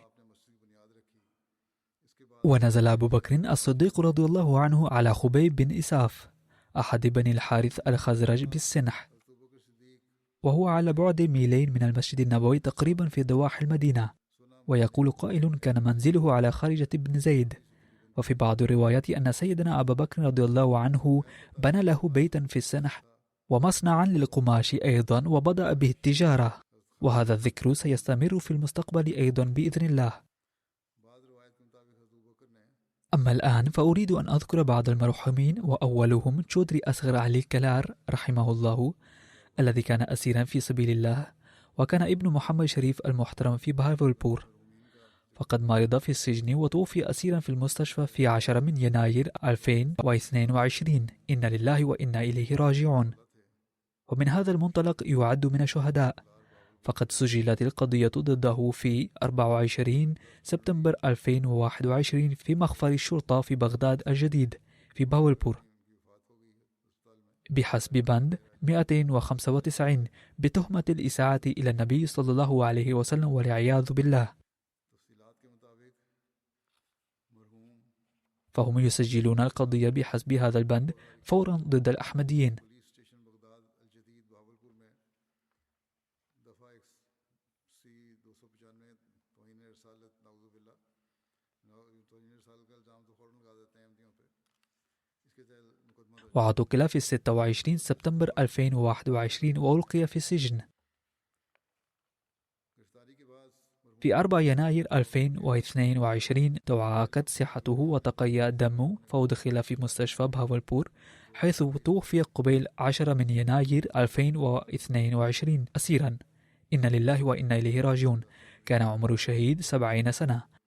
ونزل أبو بكر الصديق رضي الله عنه على خبيب بن إساف أحد بني الحارث الخزرج بالسنح، وهو على بعد ميلين من المسجد النبوي تقريبا في ضواحي المدينة. ويقول قائل كان منزله على خارجة بن زيد. وفي بعض الروايات أن سيدنا أبا بكر رضي الله عنه بنى له بيتا في السنح ومصنعا للقماش أيضا وبدأ به التجارة، وهذا الذكر سيستمر في المستقبل أيضا بإذن الله. أما الآن فأريد أن أذكر بعض المرحومين، وأولهم تشودري أصغر علي كلار رحمه الله، الذي كان أسيرا في سبيل الله، وكان ابن محمد شريف المحترم في بهاولبور، فقد مرض في السجن وتوفي أسيرا في المستشفى في 10 من يناير 2022. إنا لله وإنا إليه راجعون. ومن هذا المنطلق يعد من الشهداء، فقد سجلت القضية ضده في 24 سبتمبر 2021 في مخفر الشرطة في بغداد الجديد في باولبور بحسب بند 295 بتهمة الإساءة إلى النبي صلى الله عليه وسلم والعياذ بالله. فهم يسجلون القضية بحسب هذا البند فورا ضد الأحمديين. واعتقل في 26 سبتمبر 2021 وألقي في السجن. في 4 يناير 2022 تعاقد صحته وتقيأ دمه، فأدخل في مستشفى بهاولبور، حيث توفي قبيل 10 من يناير 2022 أسيرا. إنا لله وإنا إليه راجعون. كان عمر الشهيد 70 سنة.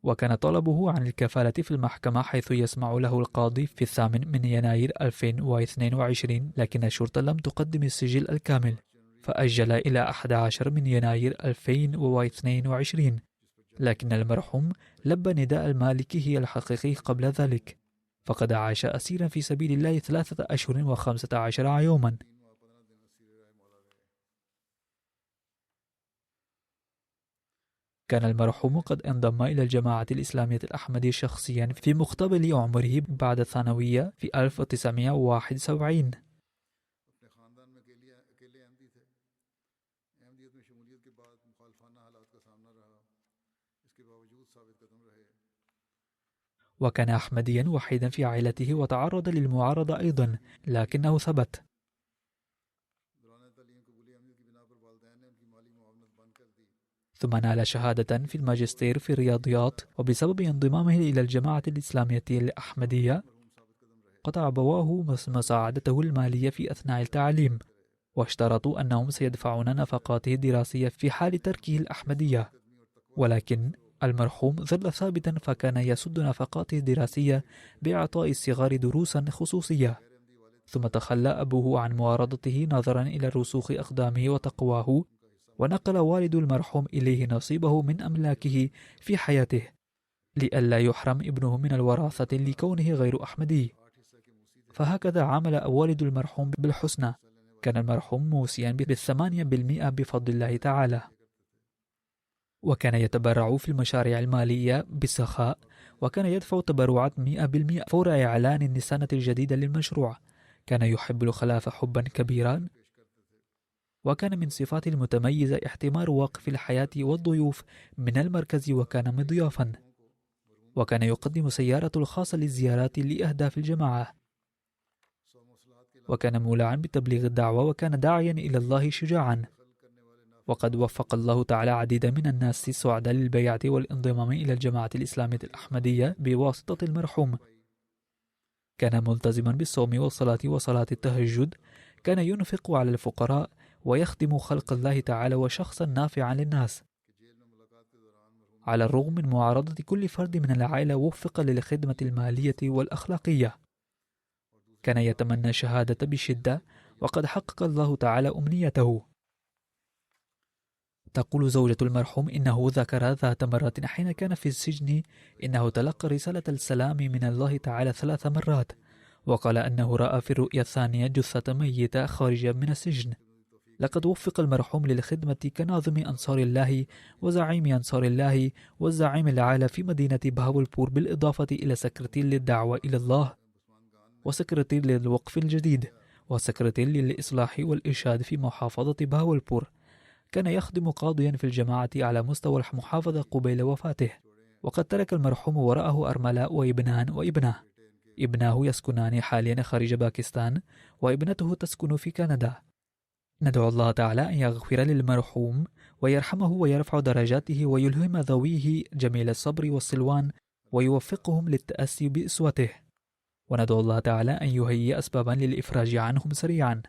وكان طلبه عن الكفالة في المحكمة حيث يسمع له القاضي في 8 من يناير 2022، لكن الشرطة لم تقدم السجل الكامل، فأجل إلى 11 من يناير 2022، لكن المرحوم لبى نداء مالكه الحقيقي قبل ذلك، فقد عاش أسيرا في سبيل الله 3 أشهر و15 يوما. كان المرحوم قد انضم إلى الجماعة الإسلامية الأحمدية شخصيا في مقتبل عمره بعد الثانوية في 1971. وكان أحمديا وحيدا في عائلته وتعرض للمعارضة أيضا، لكنه ثبت. ثم نال شهادة في الماجستير في الرياضيات، وبسبب انضمامه إلى الجماعة الإسلامية الأحمدية قطع أبواه مساعدته المالية في أثناء التعليم، واشترطوا أنهم سيدفعون نفقاته الدراسية في حال تركه الأحمدية، ولكن المرحوم ظل ثابتا، فكان يسد نفقاته الدراسية بإعطاء الصغار دروسا خصوصية. ثم تخلى أبوه عن معارضته نظرا إلى رسوخ أقدامه وتقواه، ونقل والد المرحوم إليه نصيبه من أملاكه في حياته لئلا يحرم ابنه من الوراثة لكونه غير أحمدي. فهكذا عامل والد المرحوم بالحسنى. كان المرحوم موسيا ب8% بفضل الله تعالى، وكان يتبرع في المشاريع المالية بسخاء، وكان يدفع تبرعات 100% فور إعلان السنة الجديدة للمشروع. كان يحب الخلافة حبا كبيرا، وكان من صفاته المتميزة احتمار واقف الحياة والضيوف من المركز، وكان مضيافا، وكان يقدم سيارته الخاصة للزيارات لأهداف الجماعة، وكان مولعا بتبليغ الدعوة، وكان داعيا إلى الله شجاعا. وقد وفق الله تعالى عديد من الناس السعداء للبيعة والانضمام إلى الجماعة الإسلامية الأحمدية بواسطة المرحوم. كان ملتزما بالصوم والصلاة وصلاة التهجد، كان ينفق على الفقراء ويخدم خلق الله تعالى وشخصا نافعا للناس. على الرغم من معارضة كل فرد من العائلة وفق للخدمة المالية والأخلاقية. كان يتمنى الشهادة بشدة، وقد حقق الله تعالى أمنيته. تقول زوجة المرحوم إنه ذكر ذات مرة حين كان في السجن إنه تلقى رسالة السلام من الله تعالى 3 مرات، وقال أنه رأى في الرؤيا الثانية جثة ميتة خارجة من السجن. لقد وفق المرحوم للخدمة كناظم أنصار الله وزعيم أنصار الله والزعيم العالى في مدينة بهاولبور، بالإضافة إلى سكرتير للدعوة إلى الله. وسكرتير للوقف الجديد، وسكرتير للإصلاح والإرشاد في محافظة باولبور. كان يخدم قاضيا في الجماعة على مستوى المحافظة قبيل وفاته، وقد ترك المرحوم وراءه أرملاء وابنان وابنة. ابناه يسكنان حاليا خارج باكستان، وابنته تسكن في كندا. ندعو الله تعالى أن يغفر للمرحوم ويرحمه ويرفع درجاته ويلهم ذويه جميل الصبر والسلوان ويوفقهم للتأسي بأسوته، وندعو الله تعالى أن يهيئ أسبابا للإفراج عنهم سريعا.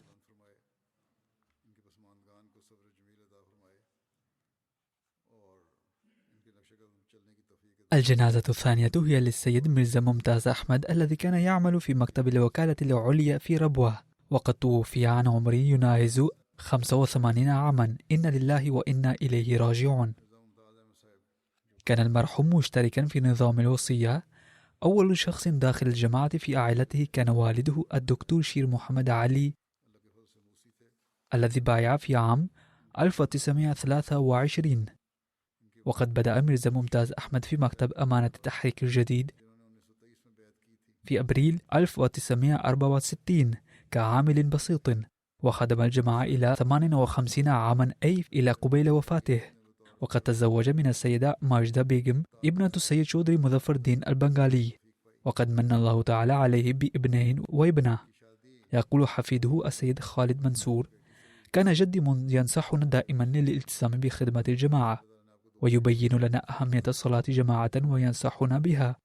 الجنازة الثانية هي للسيد ميرزا ممتاز أحمد الذي كان يعمل في مكتب الوكالة العليا في ربوة، وقد توفي عن عمر يناهز 85 عاما. إنا لله وإنا إليه راجعون. كان المرحوم مشتركا في نظام الوصية. أول شخص داخل الجماعة في عائلته كان والده الدكتور شير محمد علي الذي بايع في عام 1923. وقد بدأ ميرزا ممتاز أحمد في مكتب أمانة التحريك الجديد في أبريل 1964 كعامل بسيط، وخدم الجماعة إلى 58 عاما أي إلى قبيل وفاته. وقد تزوج من السيدة ماجدة بيغم ابنة السيد شودري مظفر الدين البنغالي، وقد من الله تعالى عليه بابنين وابنة. يقول حفيده السيد خالد منصور: كان جدي ينصحنا دائما للالتزام بخدمة الجماعة، ويبين لنا أهمية الصلاة جماعة وينصحنا بها.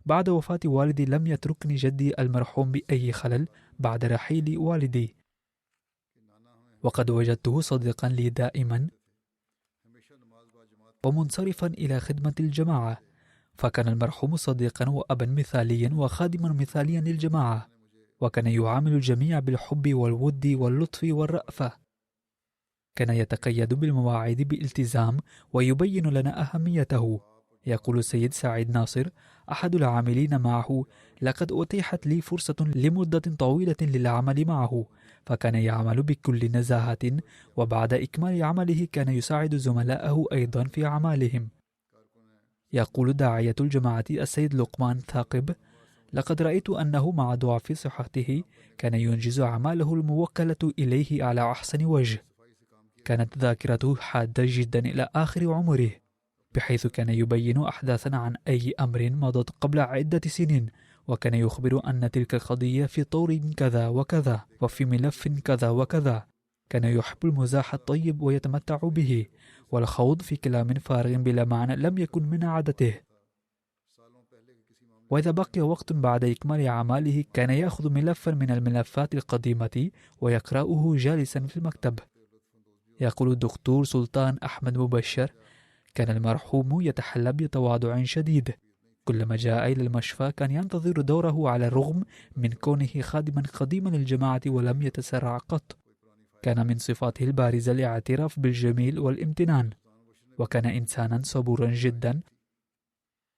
بعد وفاة والدي لم يتركني جدي المرحوم بأي خلل بعد رحيل والدي، وقد وجدته صديقا لي دائما ومنصرفا إلى خدمة الجماعة، فكان المرحوم صديقا وأبا مثاليا وخادما مثاليا للجماعة، وكان يعامل الجميع بالحب والود واللطف والرأفة. كان يتقيد بالمواعيد بالالتزام ويبين لنا أهميته. يقول السيد سعيد ناصر أحد العاملين معه: لقد أتيحت لي فرصة لمدة طويلة للعمل معه، فكان يعمل بكل نزاهة، وبعد إكمال عمله كان يساعد زملائه أيضا في أعمالهم. يقول داعية الجماعة السيد لقمان ثاقب: لقد رأيت أنه مع ضعف صحته كان ينجز أعماله الموكلة إليه على أحسن وجه. كانت ذاكرته حادة جدا إلى آخر عمره، بحيث كان يبين أحداثا عن أي أمر مضت قبل عدة سنين، وكان يخبر أن تلك القضية في طور كذا وكذا وفي ملف كذا وكذا. كان يحب المزاح الطيب ويتمتع به، والخوض في كلام فارغ بلا معنى لم يكن من عادته. وإذا بقي وقت بعد إكمال أعماله كان يأخذ ملفا من الملفات القديمة ويقرأه جالسا في المكتب. يقول الدكتور سلطان أحمد مبشر: كان المرحوم يتحلى بتواضع شديد. كلما جاء إلى المشفى كان ينتظر دوره على الرغم من كونه خادما قديما للجماعة ولم يتسرع قط. كان من صفاته البارزة الاعتراف بالجميل والامتنان، وكان إنسانا صبورا جدا.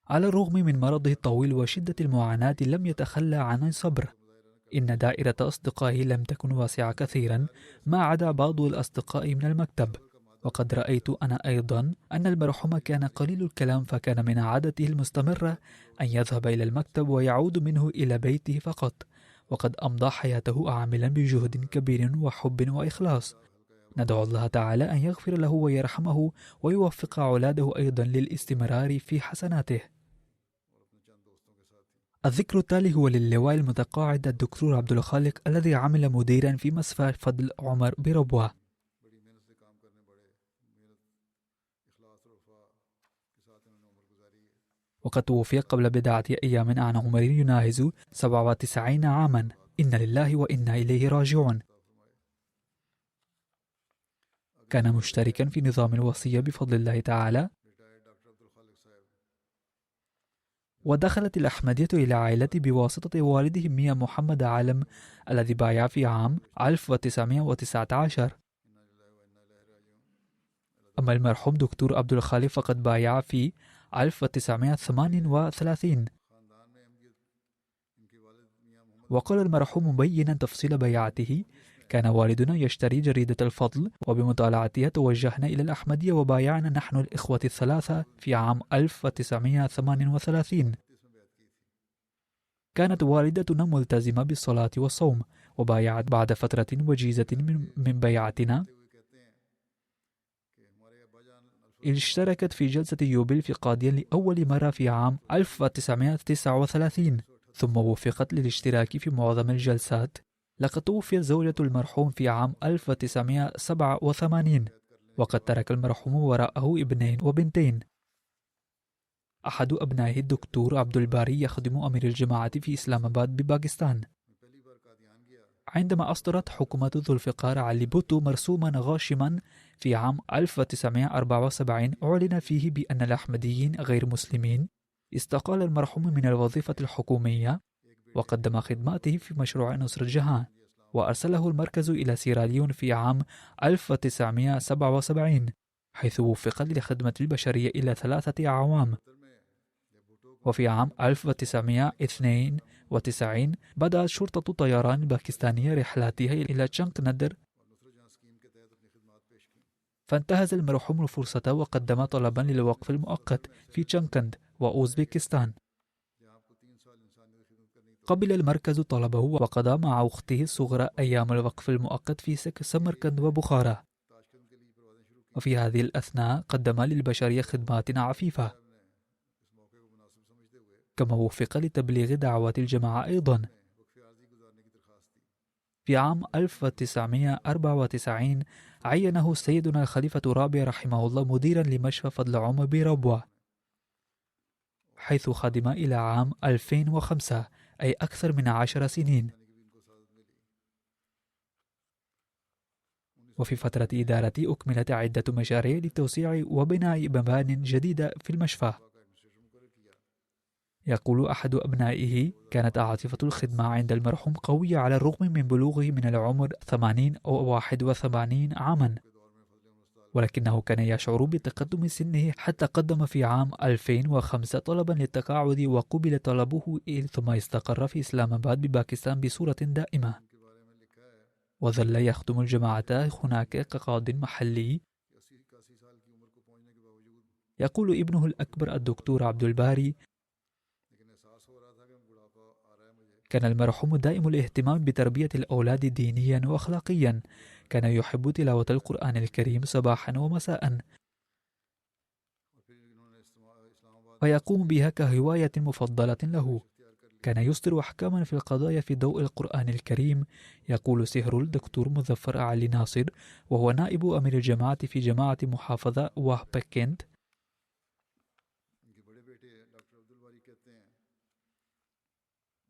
على الرغم من مرضه الطويل وشدة المعاناة لم يتخلى عن الصبر. إن دائرة أصدقائه لم تكن واسعة كثيرا، ما عدا بعض الأصدقاء من المكتب. وقد رأيت أنا أيضا أن المرحوم كان قليل الكلام، فكان من عادته المستمرة أن يذهب إلى المكتب ويعود منه إلى بيته فقط، وقد أمضى حياته عاملا بجهد كبير وحب وإخلاص. ندعو الله تعالى أن يغفر له ويرحمه ويوفق أولاده أيضا للاستمرار في حسناته. الذكر التالي هو للواء المتقاعد الدكتور عبد الخالق الذي عمل مديرا في مصفى فضل عمر بربوة، وقد توفي قبل بضعة أيام عن عمر يناهز 97 عاما. إنا لله وإنا إليه راجعون. كان مشتركا في نظام الوصية بفضل الله تعالى، ودخلت الأحمدية إلى عائلته بواسطة والده ميا محمد عالم الذي بايع في عام 1919. أما المرحوم دكتور عبد الخالق فقد بايع في 1938. وقال المرحوم مبينا تفصيل بيعته: كان والدنا يشتري جريدة الفضل، وبمطالعتها توجهنا إلى الأحمدية وبايعنا نحن الإخوة الثلاثة في عام 1938. كانت والدتنا ملتزمة بالصلاة والصوم، وبايعت بعد فترة وجيزة من بيعتنا. اشتركت في جلسة يوبيل في قاديان لأول مرة في عام 1939، ثم وفقت للاشتراك في معظم الجلسات. لقد توفيت زوجة المرحوم في عام 1987، وقد ترك المرحوم وراءه ابنين وبنتين. أحد أبنائه الدكتور عبد الباري يخدم أمير الجماعة في إسلام آباد بباكستان. عندما أصدرت حكومة ذو الفقار علي بوتو مرسوما غاشما في عام 1974 أعلن فيه بأن الأحمديين غير مسلمين، استقال المرحوم من الوظيفة الحكومية وقدم خدماته في مشروع نصر جهان، وأرسله المركز إلى سيراليون في عام 1977، حيث وفق للخدمة البشرية إلى 3 أعوام. وفي عام 1992 بدأت شرطة طيران باكستانية رحلاتها إلى تشانك ندر، فانتهز المرحوم الفرصة وقدم طلبا للوقف المؤقت في تشانكند وأوزبكستان. قبل المركز طلبه وقضى مع أخته الصغرى أيام الوقف المؤقت في سمرقند وبخارى، وفي هذه الأثناء قدم للبشرية خدمات عفيفة، كما وفق لتبليغ دعوات الجماعة أيضا. في عام 1994 عينه سيدنا الخليفة الرابع رحمه الله مديرا لمشفى فضل عمر بربوة، حيث خدم إلى عام 2005، أي أكثر من 10 سنين. وفي فترة إدارتي أكملت عدة مشاريع لتوسيع وبناء مبان جديدة في المشفى. يقول أحد أبنائه: كانت عاطفة الخدمة عند المرحوم قوية على الرغم من بلوغه من العمر 80 أو 81 عاما، ولكنه كان يشعر بتقدم سنه حتى قدم في عام 2005 طلبا للتقاعد وقبل طلبه، ثم استقر في إسلام آباد بباكستان بصورة دائمة، وظل يخدم الجماعة هناك كقاض محلي. يقول ابنه الأكبر الدكتور عبد الباري: كان المرحوم دائم الاهتمام بتربية الأولاد دينيا وأخلاقيا، كان يحب تلاوة القرآن الكريم صباحا ومساء، ويقوم بها كهواية مفضلة له. كان يصدر أحكاما في القضايا في ضوء القرآن الكريم. يقول سهر الدكتور مظفر علي ناصر، وهو نائب أمير الجماعة في جماعة محافظة وهبكنت: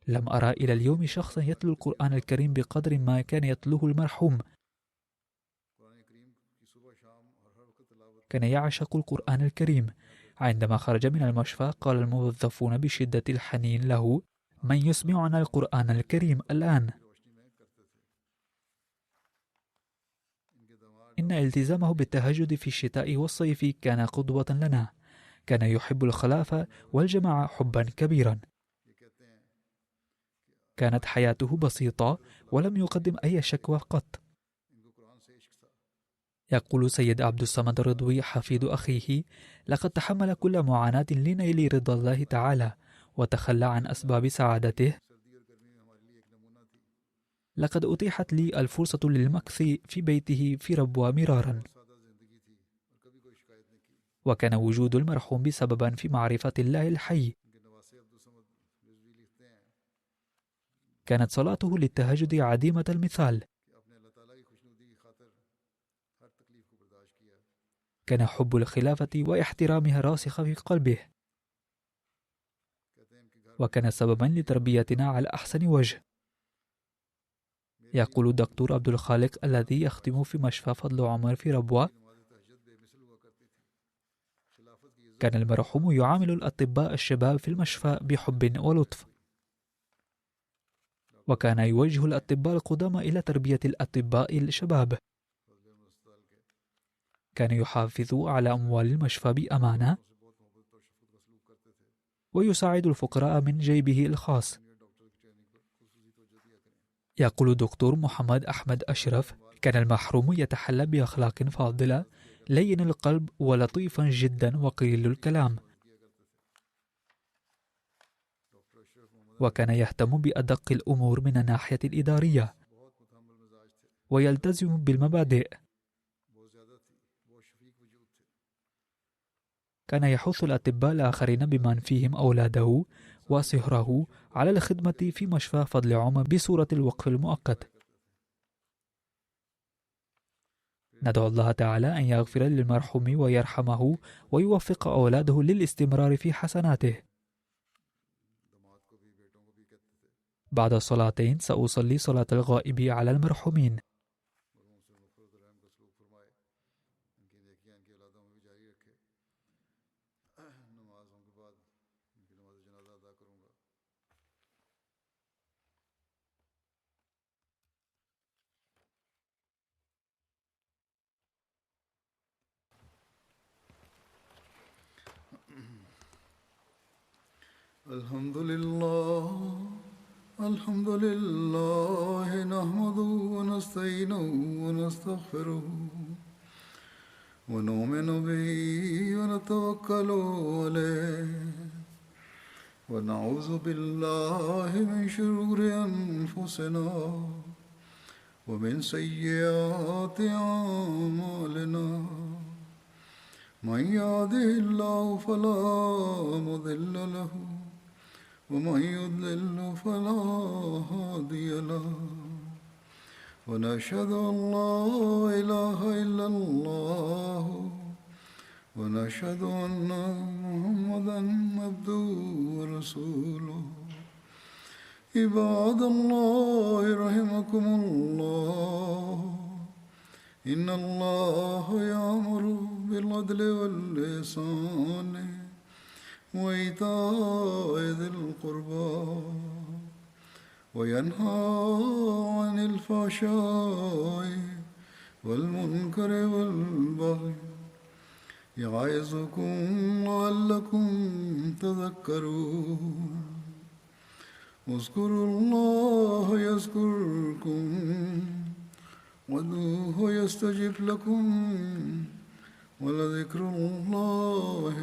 لم أرى إلى اليوم شخصا يتلو القرآن الكريم بقدر ما كان يتلوه المرحوم. كان يعشق القرآن الكريم. عندما خرج من المشفى قال الموظفون بشدة الحنين له: من يسمعنا القرآن الكريم الآن؟ إن التزامه بالتهجد في الشتاء والصيف كان قدوة لنا. كان يحب الخلافة والجماعة حبا كبيرا. كانت حياته بسيطة ولم يقدم أي شكوى قط. يقول سيد عبد الصمد الرضوي حفيد أخيه: لقد تحمل كل معاناة لنيل رضا الله تعالى، وتخلى عن أسباب سعادته. لقد أتيحت لي الفرصة للمكث في بيته في ربوة مرارا، وكان وجود المرحوم بسببا في معرفة الله الحي. كانت صلاته للتهجد عديمة المثال. كان حب الخلافة واحترامها راسخ في قلبه، وكان سببا لتربيتنا على أحسن وجه. يقول الدكتور عبد الخالق الذي يخدم في مشفى فضل عمر في ربوة: كان المرحوم يعامل الأطباء الشباب في المشفى بحب ولطف، وكان يوجه الأطباء القدامى إلى تربية الأطباء الشباب. كان يحافظ على أموال المشفى بأمانة، ويساعد الفقراء من جيبه الخاص. يقول الدكتور محمد أحمد أشرف: كان المحروم يتحلى بأخلاق فاضلة، لين القلب ولطيفا جدا وقليل الكلام. وكان يهتم بأدق الأمور من الناحية الإدارية ويلتزم بالمبادئ. كان يحث الأطباء الآخرين بمن فيهم أولاده وصهره على الخدمة في مشفى فضل عمر بصورة الوقف المؤقت. ندعو الله تعالى أن يغفر للمرحوم ويرحمه ويوفق أولاده للاستمرار في حسناته. بعد الصلاتين سأصلي صلاة الغائب على المرحومين. الحمد لله نحمده ونستعينه ونستغفره ونؤمن به ونتوكل عليه ونعوذ بالله من شرور أنفسنا ومن سيئات أعمالنا. من يهده الله فلا مضل له ومن يضلل فلا هادي له ونشهد أن لا إله إلا الله ونشهد أن محمدا عبده ورسوله. عباد الله رحمكم الله إن الله يأمر بالعدل والإحسان وإيتاء ذي القربى وينهى عن الفحشاء والمنكر والبغي يعظكم لعلكم تذكرون. اذكروا الله يذكركم وادعوه يستجب لكم ولذكر الله